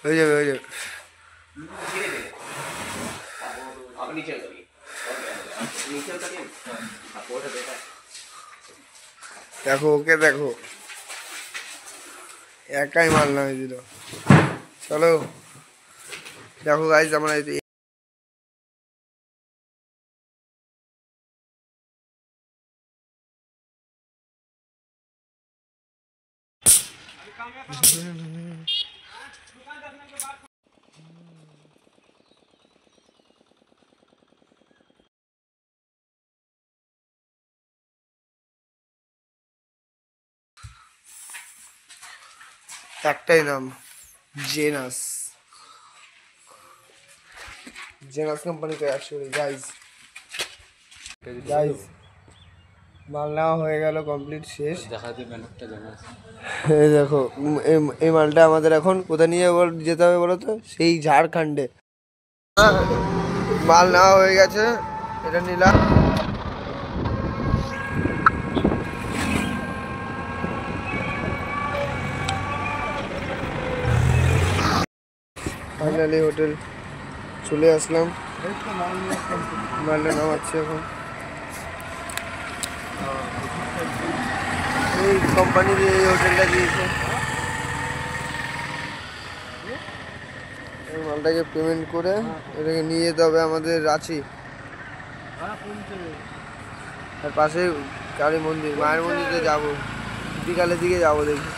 হয়ে যাবে হয়ে যাবে। দেখো ওকে দেখো, একাই মাল নামিয়ে দিল। চলো দেখো গাইস, আমরা একটাই নাম, জেনাস। জেনাস কোম্পানিতে অ্যাকচুয়ালি গাইস মাল নেওয়া হয়ে গেল, কমপ্লিট শেষ। এই দেখো এই মালটা আমাদের এখন কোথায় নিয়ে যেতে হবে বলো তো? সেই ঝাড়খণ্ডে। মাল নেওয়া হয়ে গেছে, এটা নিলাম। ফাইনালি হোটেল চলে আসলাম, মালটা নামাচ্ছি এখন। এই কোম্পানি এই হোটেলটা দিয়েছে, এই মালটাকে পেমেন্ট করে এটাকে নিয়ে যেতে হবে আমাদের রাঁচি। আর পাশে কালী মন্দির, মায়ের মন্দিরে যাবো, বিকালের দিকে যাবো দেখি।